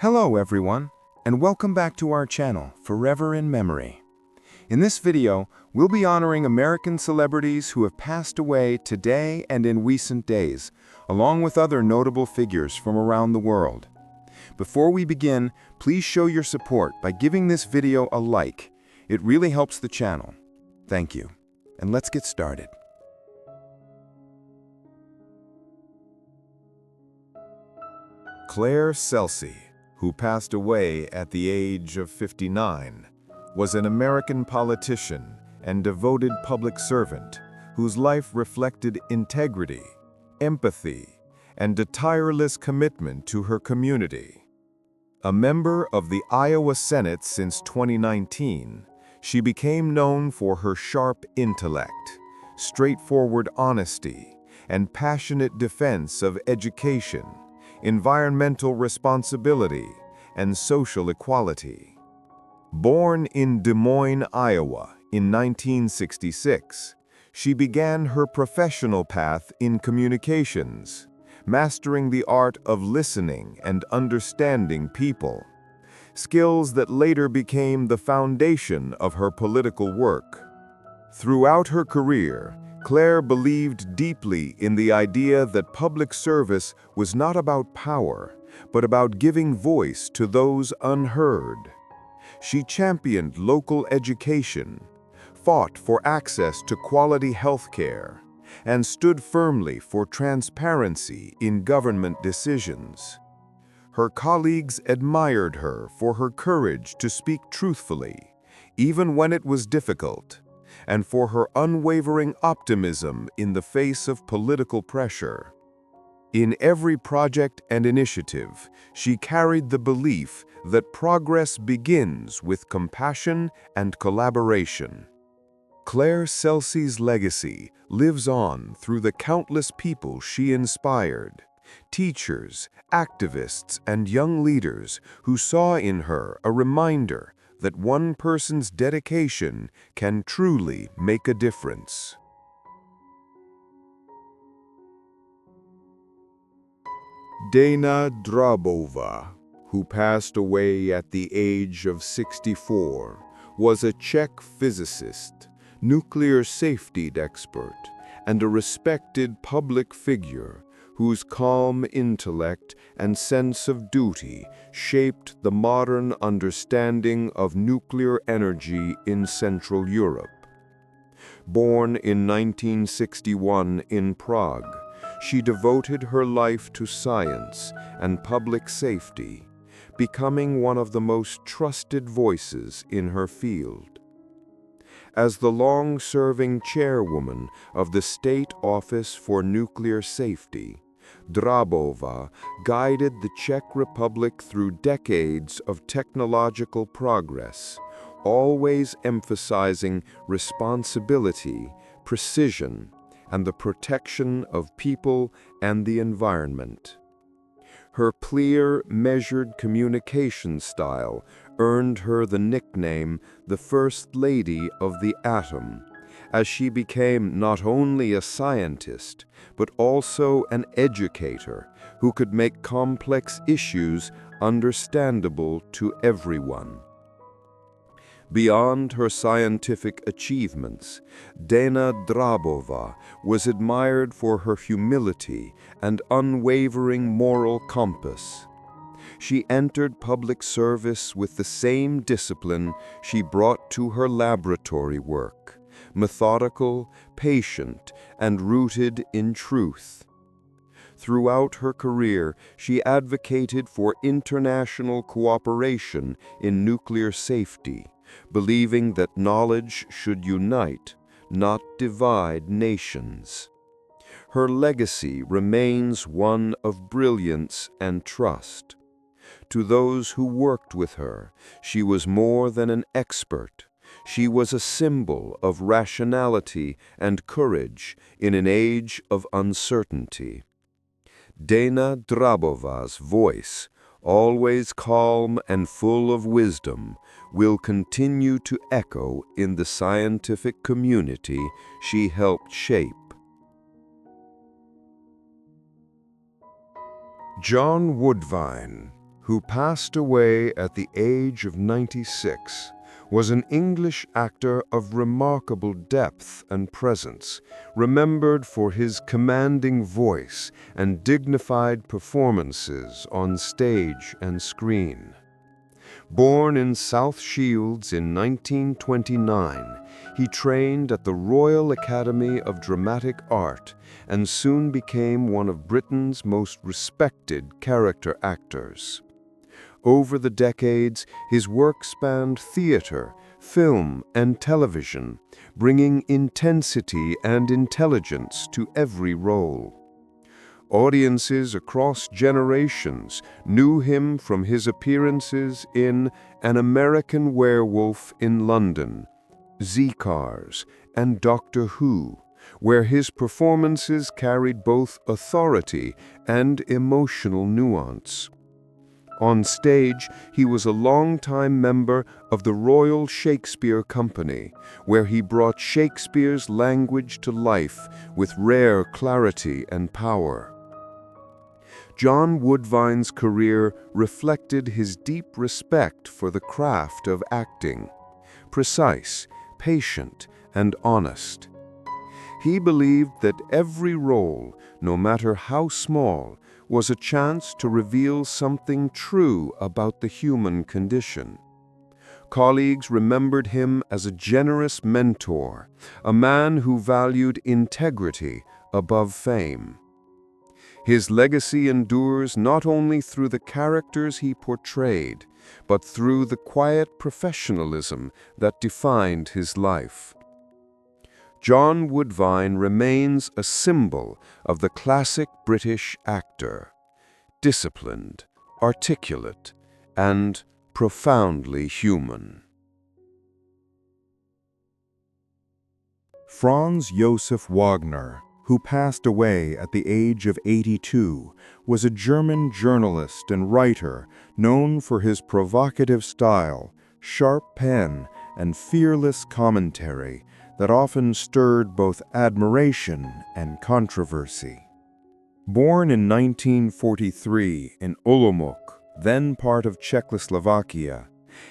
Hello everyone, and welcome back to our channel, Forever in Memory. In this video, we'll be honoring American celebrities who have passed away today and in recent days, along with other notable figures from around the world. Before we begin, please show your support by giving this video a like. It really helps the channel. Thank you. And let's get started. Claire Celsey, who passed away at the age of 59, was an American politician and devoted public servant whose life reflected integrity, empathy, and a tireless commitment to her community. A member of the Iowa Senate since 2019, she became known for her sharp intellect, straightforward honesty, and passionate defense of education, environmental responsibility, and social equality. Born in Des Moines, Iowa in 1966, she began her professional path in communications, mastering the art of listening and understanding people, skills that later became the foundation of her political work. Throughout her career, Claire believed deeply in the idea that public service was not about power, but about giving voice to those unheard. She championed local education, fought for access to quality health care, and stood firmly for transparency in government decisions. Her colleagues admired her for her courage to speak truthfully, even when it was difficult, and for her unwavering optimism in the face of political pressure. In every project and initiative, she carried the belief that progress begins with compassion and collaboration. Claire Celsey's legacy lives on through the countless people she inspired, teachers, activists, and young leaders who saw in her a reminder that one person's dedication can truly make a difference. Dana Drabova, who passed away at the age of 64, was a Czech physicist, nuclear safety expert, and a respected public figure whose calm intellect and sense of duty shaped the modern understanding of nuclear energy in Central Europe. Born in 1961 in Prague, she devoted her life to science and public safety, becoming one of the most trusted voices in her field. As the long-serving chairwoman of the State Office for Nuclear Safety, Drabova guided the Czech Republic through decades of technological progress, always emphasizing responsibility, precision, and the protection of people and the environment. Her clear, measured communication style earned her the nickname the First Lady of the Atom, as she became not only a scientist, but also an educator who could make complex issues understandable to everyone. Beyond her scientific achievements, Dana Drabova was admired for her humility and unwavering moral compass. She entered public service with the same discipline she brought to her laboratory work, methodical, patient, and rooted in truth. Throughout her career, she advocated for international cooperation in nuclear safety, believing that knowledge should unite, not divide nations. Her legacy remains one of brilliance and trust. To those who worked with her, she was more than an expert. She was a symbol of rationality and courage in an age of uncertainty. Dana Drabova's voice, always calm and full of wisdom, will continue to echo in the scientific community she helped shape. John Woodvine, who passed away at the age of 96, was an English actor of remarkable depth and presence, remembered for his commanding voice and dignified performances on stage and screen. Born in South Shields in 1929, he trained at the Royal Academy of Dramatic Art and soon became one of Britain's most respected character actors. Over the decades, his work spanned theater, film, and television, bringing intensity and intelligence to every role. Audiences across generations knew him from his appearances in An American Werewolf in London, Z-Cars, and Doctor Who, where his performances carried both authority and emotional nuance. On stage, he was a longtime member of the Royal Shakespeare Company, where he brought Shakespeare's language to life with rare clarity and power. John Woodvine's career reflected his deep respect for the craft of acting, precise, patient, and honest. He believed that every role, no matter how small, was a chance to reveal something true about the human condition. Colleagues remembered him as a generous mentor, a man who valued integrity above fame. His legacy endures not only through the characters he portrayed, but through the quiet professionalism that defined his life. John Woodvine remains a symbol of the classic British actor, disciplined, articulate, and profoundly human. Franz Josef Wagner, who passed away at the age of 82, was a German journalist and writer known for his provocative style, sharp pen, and fearless commentary that often stirred both admiration and controversy. Born in 1943 in Olomouc, then part of Czechoslovakia,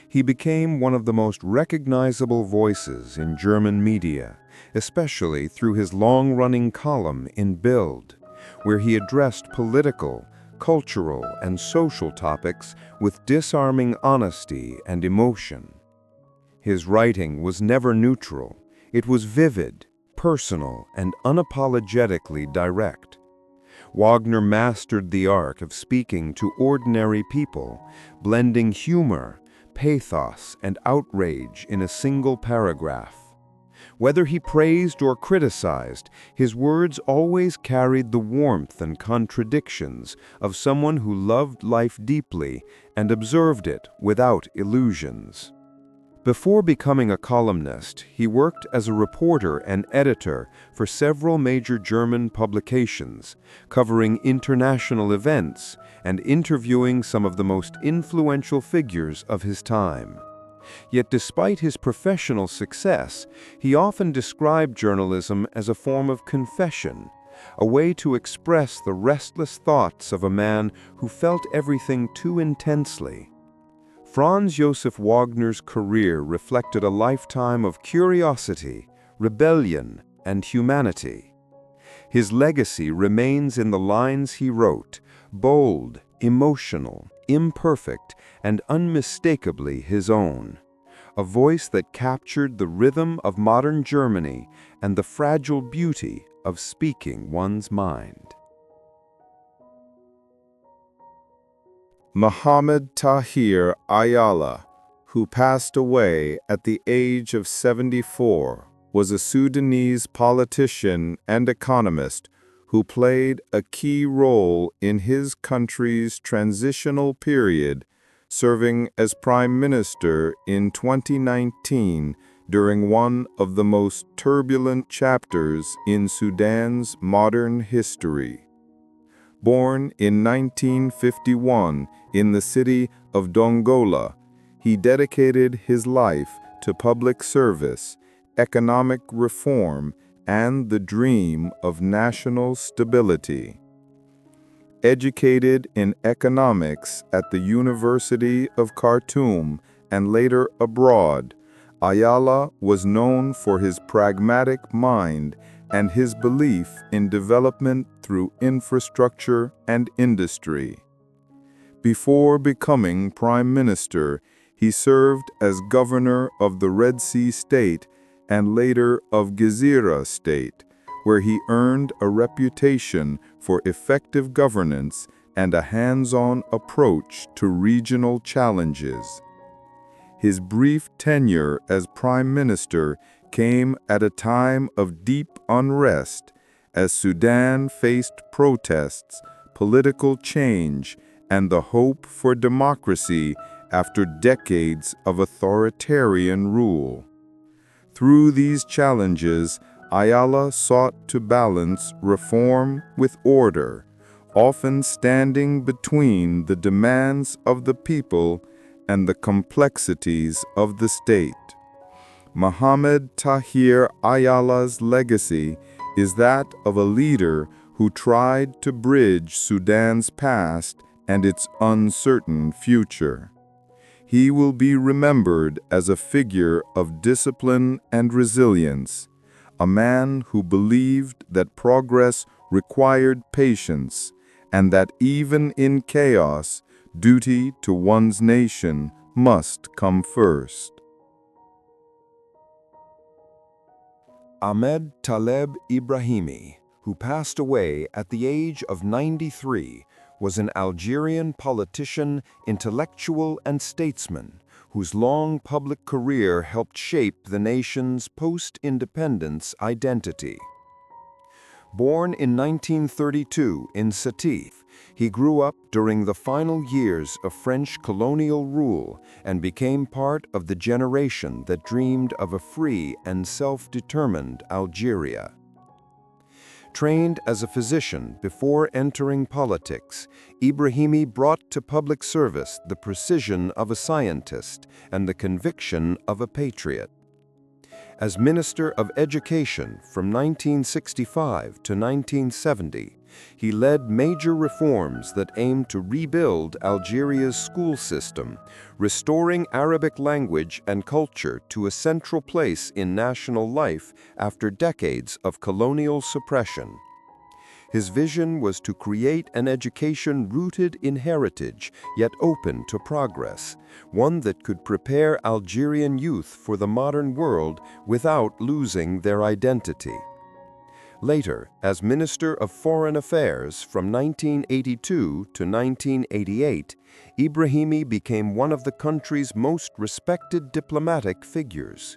he became one of the most recognizable voices in German media, especially through his long-running column in Bild, where he addressed political, cultural, and social topics with disarming honesty and emotion. His writing was never neutral. It was vivid, personal, and unapologetically direct. Wagner mastered the art of speaking to ordinary people, blending humor, pathos, and outrage in a single paragraph. Whether he praised or criticized, his words always carried the warmth and contradictions of someone who loved life deeply and observed it without illusions. Before becoming a columnist, he worked as a reporter and editor for several major German publications, covering international events and interviewing some of the most influential figures of his time. Yet despite his professional success, he often described journalism as a form of confession, a way to express the restless thoughts of a man who felt everything too intensely. Franz Josef Wagner's career reflected a lifetime of curiosity, rebellion, and humanity. His legacy remains in the lines he wrote, bold, emotional, imperfect, and unmistakably his own. A voice that captured the rhythm of modern Germany and the fragile beauty of speaking one's mind. Mohammed Tahir Ayala, who passed away at the age of 74, was a Sudanese politician and economist who played a key role in his country's transitional period, serving as Prime Minister in 2019 during one of the most turbulent chapters in Sudan's modern history. Born in 1951 in the city of Dongola, he dedicated his life to public service, economic reform, and the dream of national stability. Educated in economics at the University of Khartoum and later abroad, Ayala was known for his pragmatic mind and his belief in development through infrastructure and industry. Before becoming prime minister, he served as governor of the Red Sea State and later of Gezira State, where he earned a reputation for effective governance and a hands-on approach to regional challenges. His brief tenure as prime minister came at a time of deep unrest as Sudan faced protests, political change, and the hope for democracy after decades of authoritarian rule. Through these challenges, Ayala sought to balance reform with order, often standing between the demands of the people and the complexities of the state. Mohamed Tahir Ayala's legacy is that of a leader who tried to bridge Sudan's past and its uncertain future. He will be remembered as a figure of discipline and resilience, a man who believed that progress required patience and that even in chaos, duty to one's nation must come first. Ahmed Taleb Ibrahimi, who passed away at the age of 93, was an Algerian politician, intellectual, and statesman whose long public career helped shape the nation's post-independence identity. Born in 1932 in Sétif, he grew up during the final years of French colonial rule and became part of the generation that dreamed of a free and self-determined Algeria. Trained as a physician before entering politics, Ibrahimi brought to public service the precision of a scientist and the conviction of a patriot. As Minister of Education from 1965 to 1970, he led major reforms that aimed to rebuild Algeria's school system, restoring Arabic language and culture to a central place in national life after decades of colonial suppression. His vision was to create an education rooted in heritage, yet open to progress, one that could prepare Algerian youth for the modern world without losing their identity. Later, as Minister of Foreign Affairs from 1982 to 1988, Ibrahimi became one of the country's most respected diplomatic figures.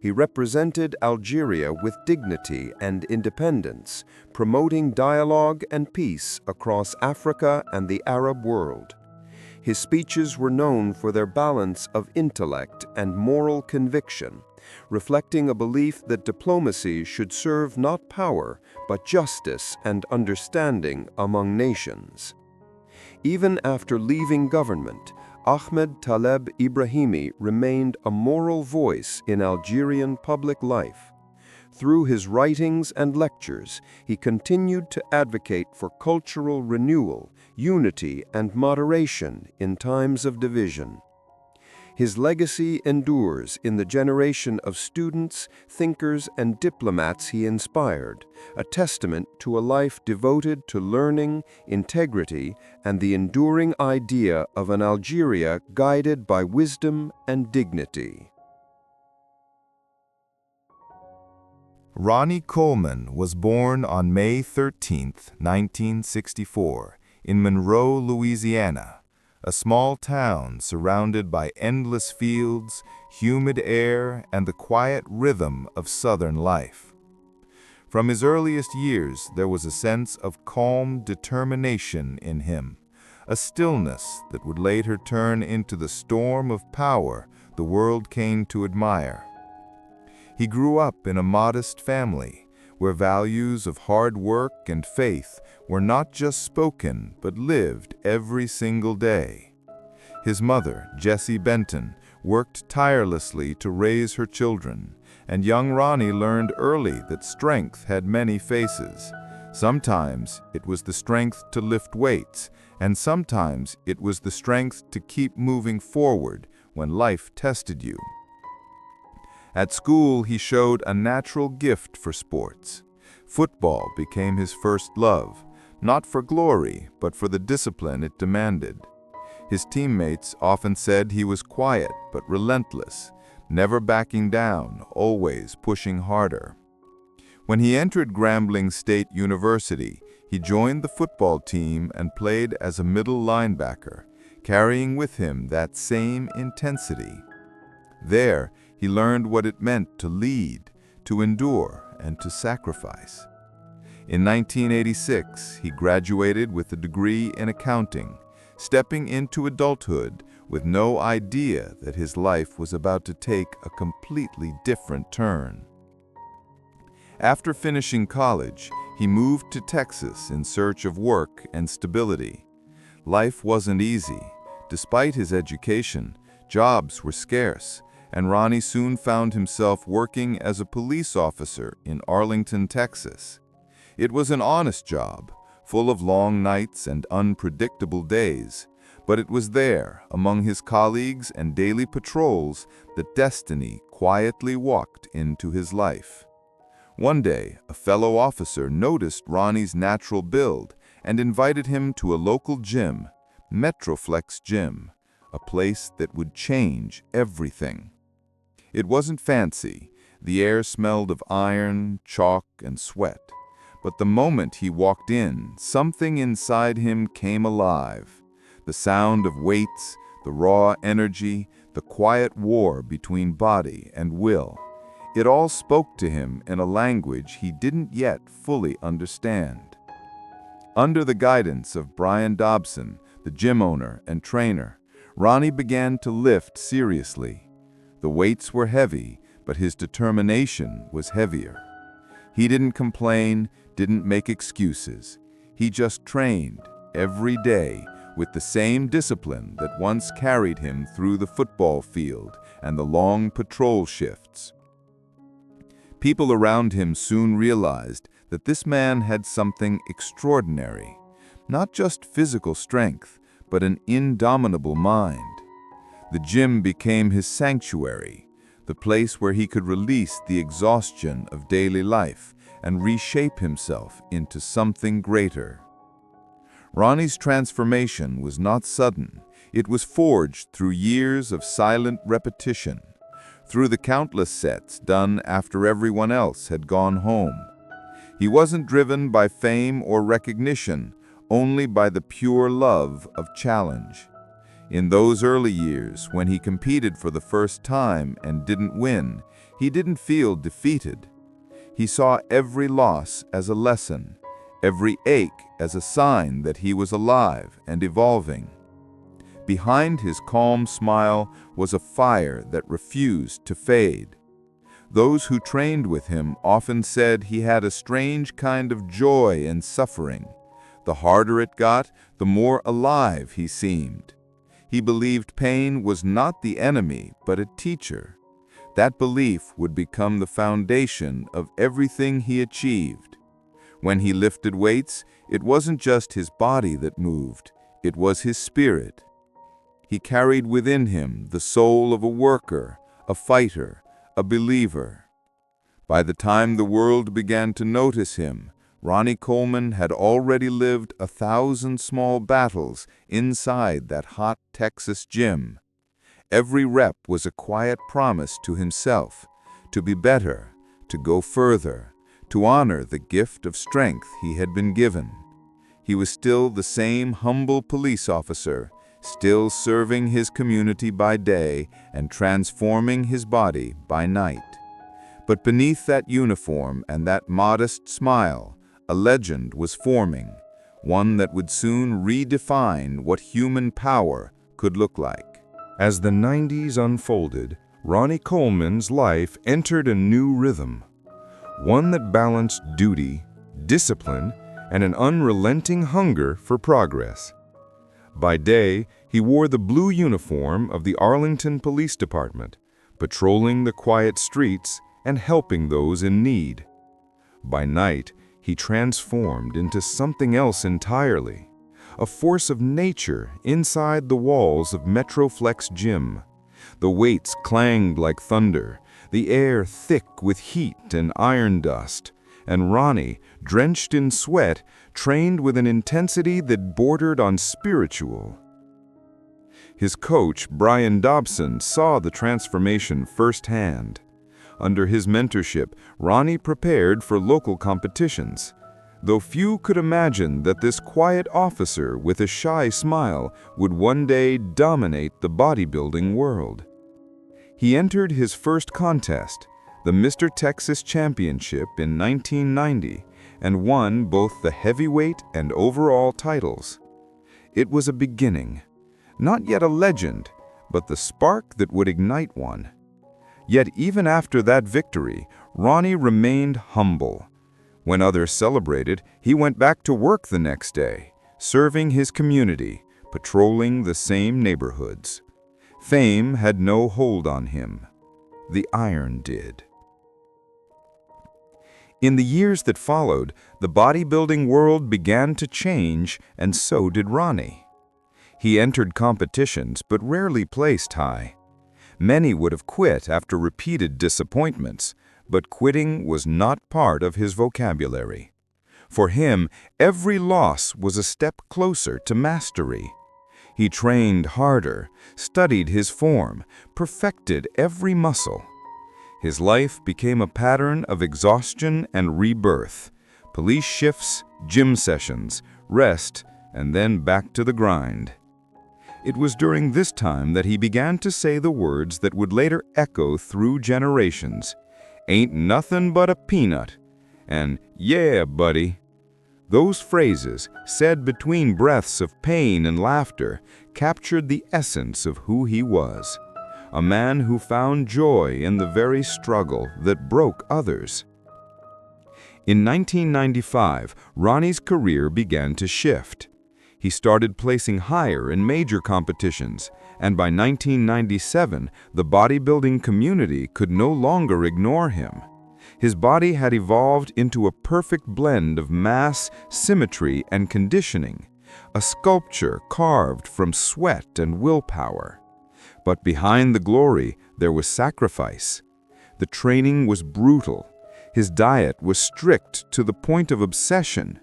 He represented Algeria with dignity and independence, promoting dialogue and peace across Africa and the Arab world. His speeches were known for their balance of intellect and moral conviction, reflecting a belief that diplomacy should serve not power, but justice and understanding among nations. Even after leaving government, Ahmed Taleb Ibrahimi remained a moral voice in Algerian public life. Through his writings and lectures, he continued to advocate for cultural renewal, unity, and moderation in times of division. His legacy endures in the generation of students, thinkers, and diplomats he inspired, a testament to a life devoted to learning, integrity, and the enduring idea of an Algeria guided by wisdom and dignity. Ronnie Coleman was born on May 13, 1964, in Monroe, Louisiana, a small town surrounded by endless fields, humid air, and the quiet rhythm of Southern life. From his earliest years, there was a sense of calm determination in him, a stillness that would later turn into the storm of power the world came to admire. He grew up in a modest family, where values of hard work and faith were not just spoken but lived every single day. His mother, Jessie Benton, worked tirelessly to raise her children, and young Ronnie learned early that strength had many faces. Sometimes it was the strength to lift weights, and sometimes it was the strength to keep moving forward when life tested you. At school, he showed a natural gift for sports. Football became his first love, not for glory, but for the discipline it demanded. His teammates often said he was quiet but relentless, never backing down, always pushing harder. When he entered Grambling State University, he joined the football team and played as a middle linebacker, carrying with him that same intensity. There, he learned what it meant to lead, to endure, and to sacrifice. In 1986, he graduated with a degree in accounting, stepping into adulthood with no idea that his life was about to take a completely different turn. After finishing college, he moved to Texas in search of work and stability. Life wasn't easy. Despite his education, jobs were scarce, and Ronnie soon found himself working as a police officer in Arlington, Texas. It was an honest job, full of long nights and unpredictable days, but it was there, among his colleagues and daily patrols, that destiny quietly walked into his life. One day, a fellow officer noticed Ronnie's natural build and invited him to a local gym, Metroflex Gym, a place that would change everything. It wasn't fancy. The air smelled of iron, chalk, and sweat. But the moment he walked in, something inside him came alive. The sound of weights, the raw energy, the quiet war between body and will. It all spoke to him in a language he didn't yet fully understand. Under the guidance of Brian Dobson, the gym owner and trainer, Ronnie began to lift seriously. The weights were heavy, but his determination was heavier. He didn't complain, didn't make excuses. He just trained every day with the same discipline that once carried him through the football field and the long patrol shifts. People around him soon realized that this man had something extraordinary, not just physical strength, but an indomitable mind. The gym became his sanctuary, the place where he could release the exhaustion of daily life and reshape himself into something greater. Ronnie's transformation was not sudden. It was forged through years of silent repetition, through the countless sets done after everyone else had gone home. He wasn't driven by fame or recognition, only by the pure love of challenge. In those early years, when he competed for the first time and didn't win, he didn't feel defeated. He saw every loss as a lesson, every ache as a sign that he was alive and evolving. Behind his calm smile was a fire that refused to fade. Those who trained with him often said he had a strange kind of joy in suffering. The harder it got, the more alive he seemed. He believed pain was not the enemy, but a teacher. That belief would become the foundation of everything he achieved. When he lifted weights, it wasn't just his body that moved, it was his spirit. He carried within him the soul of a worker, a fighter, a believer. By the time the world began to notice him, Ronnie Coleman had already lived 1,000 small battles inside that hot Texas gym. Every rep was a quiet promise to himself, to be better, to go further, to honor the gift of strength he had been given. He was still the same humble police officer, still serving his community by day and transforming his body by night. But beneath that uniform and that modest smile, a legend was forming, one that would soon redefine what human power could look like. As the 90s unfolded, Ronnie Coleman's life entered a new rhythm, one that balanced duty, discipline, and an unrelenting hunger for progress. By day, he wore the blue uniform of the Arlington Police Department, patrolling the quiet streets and helping those in need. By night, he transformed into something else entirely, a force of nature inside the walls of Metroflex Gym. The weights clanged like thunder, the air thick with heat and iron dust, and Ronnie, drenched in sweat, trained with an intensity that bordered on spiritual. His coach, Brian Dobson, saw the transformation firsthand. Under his mentorship, Ronnie prepared for local competitions, though few could imagine that this quiet officer with a shy smile would one day dominate the bodybuilding world. He entered his first contest, the Mr. Texas Championship in 1990, and won both the heavyweight and overall titles. It was a beginning, not yet a legend, but the spark that would ignite one. Yet even after that victory, Ronnie remained humble. When others celebrated, he went back to work the next day, serving his community, patrolling the same neighborhoods. Fame had no hold on him. The iron did. In the years that followed, the bodybuilding world began to change, and so did Ronnie. He entered competitions but rarely placed high. Many would have quit after repeated disappointments, but quitting was not part of his vocabulary. For him, every loss was a step closer to mastery. He trained harder, studied his form, perfected every muscle. His life became a pattern of exhaustion and rebirth, police shifts, gym sessions, rest, and then back to the grind. It was during this time that he began to say the words that would later echo through generations. "Ain't nothing but a peanut," and "Yeah, buddy." Those phrases, said between breaths of pain and laughter, captured the essence of who he was. A man who found joy in the very struggle that broke others. In 1995, Ronnie's career began to shift. He started placing higher in major competitions, and by 1997, the bodybuilding community could no longer ignore him. His body had evolved into a perfect blend of mass, symmetry, and conditioning, a sculpture carved from sweat and willpower. But behind the glory, there was sacrifice. The training was brutal. His diet was strict to the point of obsession.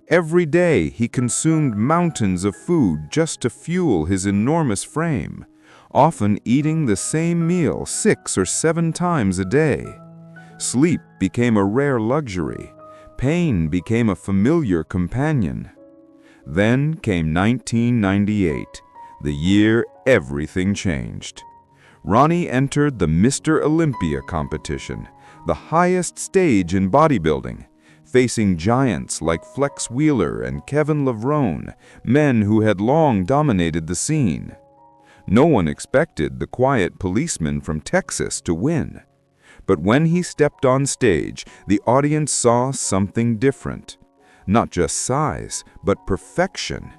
Every day, he consumed mountains of food just to fuel his enormous frame, often eating the same meal 6 or 7 times a day. Sleep became a rare luxury. Pain became a familiar companion. Then came 1998, the year everything changed. Ronnie entered the Mr. Olympia competition, the highest stage in bodybuilding, facing giants like Flex Wheeler and Kevin Levrone, men who had long dominated the scene. No one expected the quiet policeman from Texas to win. But when he stepped on stage, the audience saw something different. Not just size, but perfection.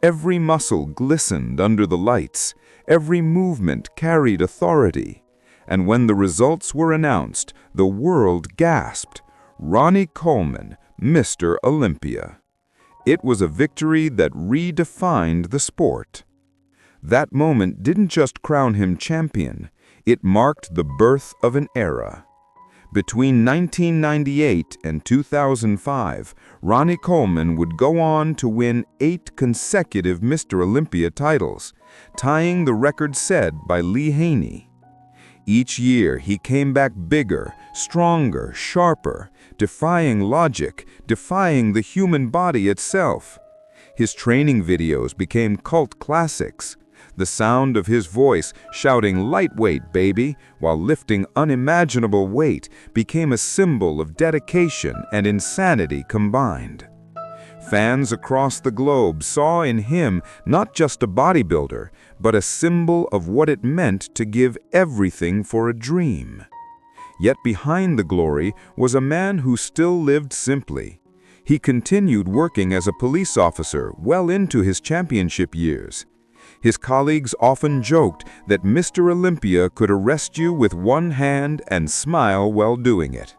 Every muscle glistened under the lights, every movement carried authority. And when the results were announced, the world gasped. Ronnie Coleman, Mr. Olympia. It was a victory that redefined the sport. That moment didn't just crown him champion, it marked the birth of an era. Between 1998 and 2005, Ronnie Coleman would go on to win 8 consecutive Mr. Olympia titles, tying the record set by Lee Haney. Each year, he came back bigger, stronger, sharper, defying logic, defying the human body itself. His training videos became cult classics. The sound of his voice shouting "lightweight, baby," while lifting unimaginable weight became a symbol of dedication and insanity combined. Fans across the globe saw in him not just a bodybuilder, but a symbol of what it meant to give everything for a dream. Yet behind the glory was a man who still lived simply. He continued working as a police officer well into his championship years. His colleagues often joked that Mr. Olympia could arrest you with one hand and smile while doing it.